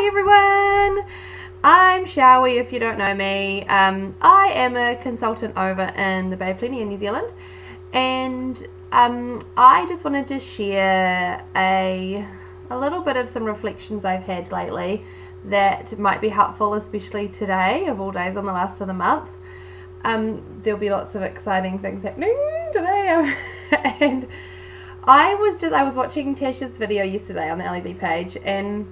Hi everyone, I'm Showie if you don't know me. I am a consultant over in the Bay of Plenty in New Zealand, and I just wanted to share a little bit of some reflections I've had lately that might be helpful, especially today of all days on the last of the month. There'll be lots of exciting things happening today and I was watching Tasha's video yesterday on the LEV page, and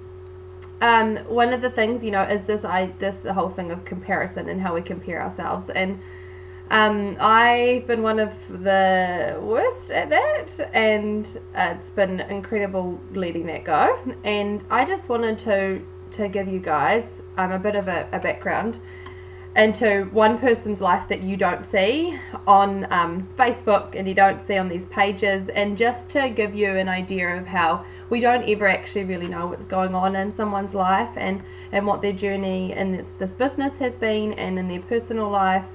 one of the things, you know, is the whole thing of comparison and how we compare ourselves, and I've been one of the worst at that, and it's been incredible letting that go. And I just wanted to give you guys a bit of a background into one person's life that you don't see on Facebook and you don't see on these pages, and just to give you an idea of how we don't ever actually really know what's going on in someone's life, and what their journey in this business has been, and in their personal life,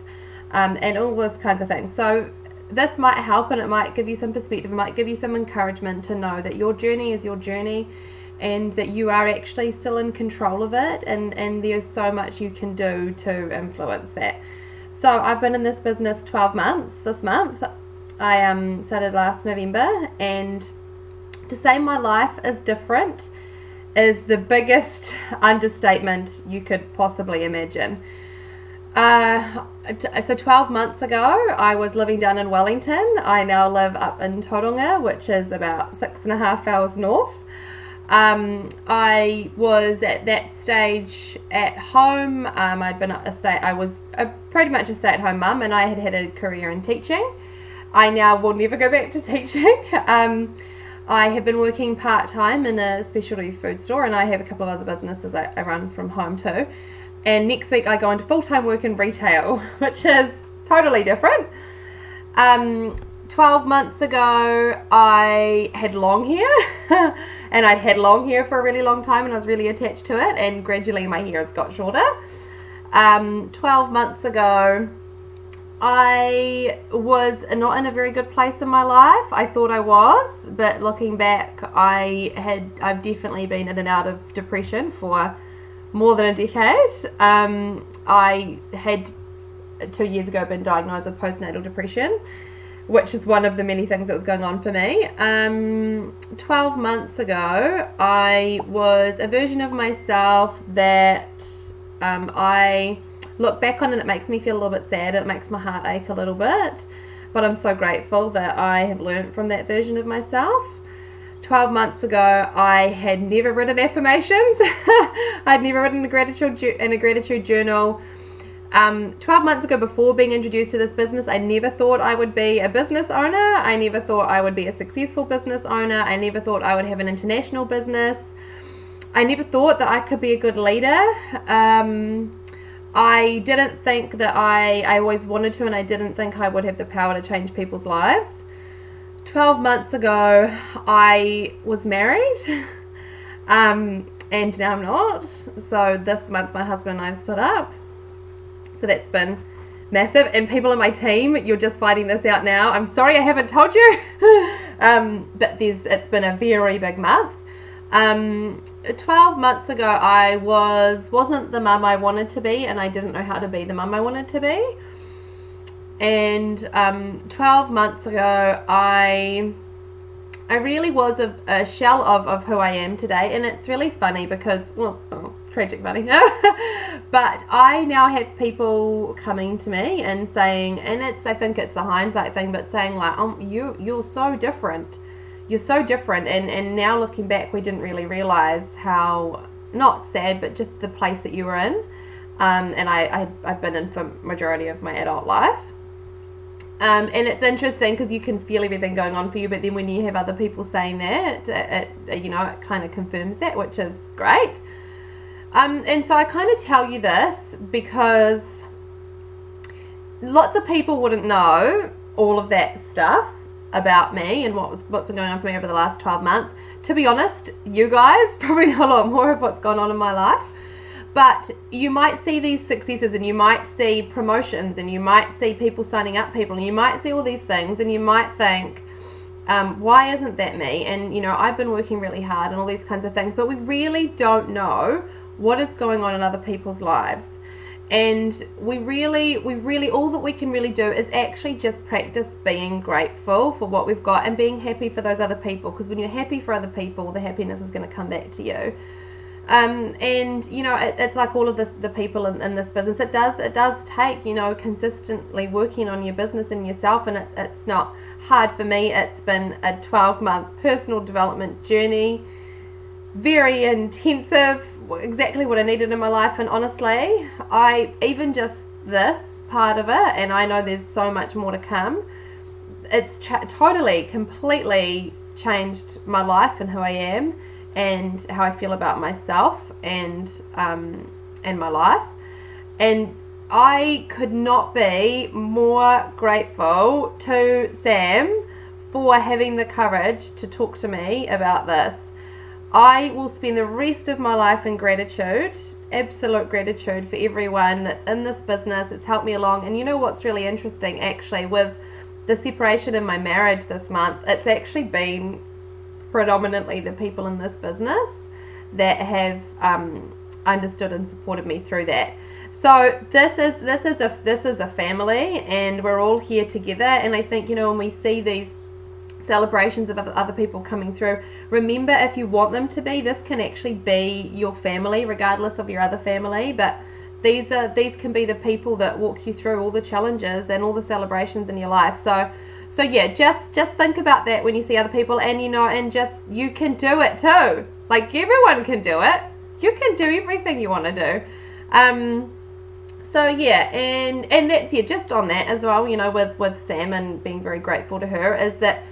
and all those kinds of things. So this might help, and it might give you some perspective, it might give you some encouragement to know that your journey is your journey, and that you are actually still in control of it, and there's so much you can do to influence that. So I've been in this business 12 months this month. I started last November, and to say my life is different is the biggest understatement you could possibly imagine. So 12 months ago I was living down in Wellington. I now live up in Tauranga, which is about 6.5 hours north. I was at that stage at home. I was pretty much a stay-at-home mum, and I had a career in teaching. I now will never go back to teaching. I have been working part-time in a specialty food store, and I have a couple of other businesses I run from home too. And next week I go into full-time work in retail, which is totally different. 12 months ago I had long hair and I'd had long hair for a really long time, and I was really attached to it, and gradually my hair has got shorter. 12 months ago I was not in a very good place in my life. I thought I was, but looking back I've definitely been in and out of depression for more than a decade. I had 2 years ago been diagnosed with postnatal depression, which is one of the many things that was going on for me. 12 months ago, I was a version of myself that I look back on, and it makes me feel a little bit sad. It makes my heart ache a little bit, but I'm so grateful that I have learned from that version of myself. 12 months ago, I had never written affirmations. I'd never written in a gratitude journal. 12 months ago, before being introduced to this business, I never thought I would be a business owner. I never thought I would be a successful business owner. I never thought I would have an international business. I never thought that I could be a good leader. I didn't think that I always wanted to, and I didn't think I would have the power to change people's lives. 12 months ago, I was married, and now I'm not. So this month, my husband and I have split up. So that's been massive, and people in my team, you're just finding this out now. I'm sorry I haven't told you, but it's been a very big month. 12 months ago, I wasn't the mum I wanted to be, and I didn't know how to be the mum I wanted to be. And 12 months ago, I really was a shell of who I am today, and it's really funny because, well, tragic funny, but I now have people coming to me and saying, and I think it's the hindsight thing, but saying like, oh, you're so different, and now looking back, we didn't really realize how, not sad, but just the place that you were in, and I've been in for majority of my adult life. And it's interesting because you can feel everything going on for you, but then when you have other people saying that, it kind of confirms that, which is great. And so I kind of tell you this because lots of people wouldn't know all of that stuff about me and what's been going on for me over the last 12 months. To be honest, you guys probably know a lot more of what's gone on in my life. But you might see these successes, and you might see promotions, and you might see people signing up people, and you might see all these things, and you might think, why isn't that me? And, you know, I've been working really hard and all these kinds of things, but we really don't know what is going on in other people's lives. And we really, all that we can really do is actually just practice being grateful for what we've got and being happy for those other people, because when you're happy for other people, the happiness is going to come back to you. And you know, it's like all of the people in this business, it does take, you know, consistently working on your business and yourself, and it's not hard for me. It's been a 12-month personal development journey, very intensive, exactly what I needed in my life. And honestly, I even just this part of it, and I know there's so much more to come, it's totally, completely changed my life and who I am and how I feel about myself and my life. And I could not be more grateful to Sam for having the courage to talk to me about this. I will spend the rest of my life in gratitude, absolute gratitude for everyone that's in this business. It's helped me along. And you know what's really interesting, actually, with the separation in my marriage this month, it's actually been predominantly the people in this business that have understood and supported me through that. So this is a family, and we're all here together. And I think, you know, when we see these celebrations of other people coming through, remember, if you want them to be, this can actually be your family regardless of your other family. But these can be the people that walk you through all the challenges and all the celebrations in your life. So yeah, just think about that when you see other people, and you know, and just, you can do it too. Like, everyone can do it. You can do everything you want to do. So yeah, and that's, yeah, just on that as well, you know, with Sam and being very grateful to her, is that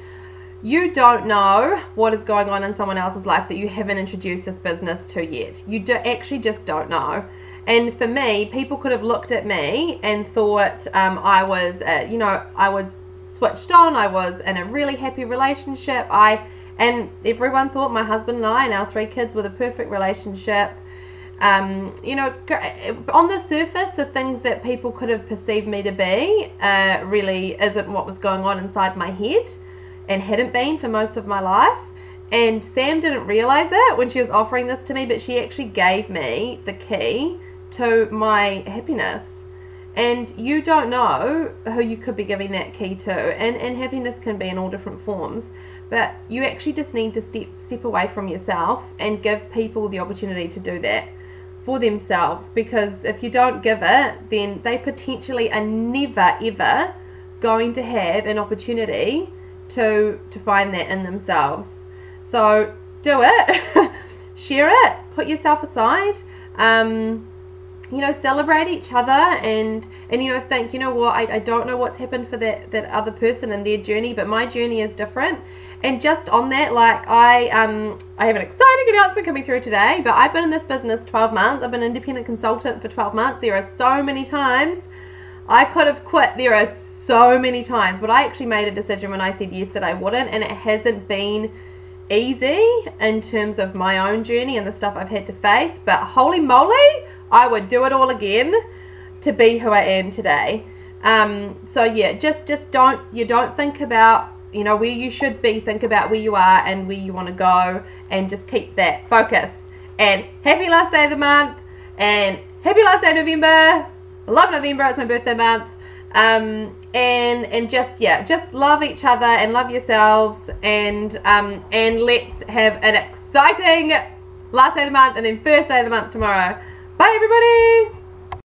you don't know what is going on in someone else's life that you haven't introduced this business to yet. You actually just don't know. And for me, people could have looked at me and thought I was, you know, I was switched on, I was in a really happy relationship, and everyone thought my husband and I and our 3 kids were the perfect relationship. You know, on the surface, the things that people could have perceived me to be really isn't what was going on inside my head, and hadn't been for most of my life. And Sam didn't realize it when she was offering this to me, but she actually gave me the key to my happiness. And you don't know who you could be giving that key to, and happiness can be in all different forms, but you actually just need to step away from yourself and give people the opportunity to do that for themselves. Because if you don't give it, then they potentially are never ever going to have an opportunity to find that in themselves. So do it. Share it, put yourself aside, you know, celebrate each other, and you know, think, you know what, I don't know what's happened for that other person and their journey, but my journey is different. And just on that, like, I have an exciting announcement coming through today, but I've been in this business 12 months. I've been an independent consultant for 12 months. There are so many times I could have quit. There are so many times, but I actually made a decision when I said yes that I wouldn't, and it hasn't been easy in terms of my own journey and the stuff I've had to face, but holy moly, I would do it all again to be who I am today. So yeah, just don't think about, you know, where you should be. Think about where you are and where you want to go, and just keep that focus. And happy last day of the month, and happy last day of November. I love November, it's my birthday month. And just, yeah, just love each other and love yourselves, and let's have an exciting last day of the month and then first day of the month tomorrow. Bye everybody.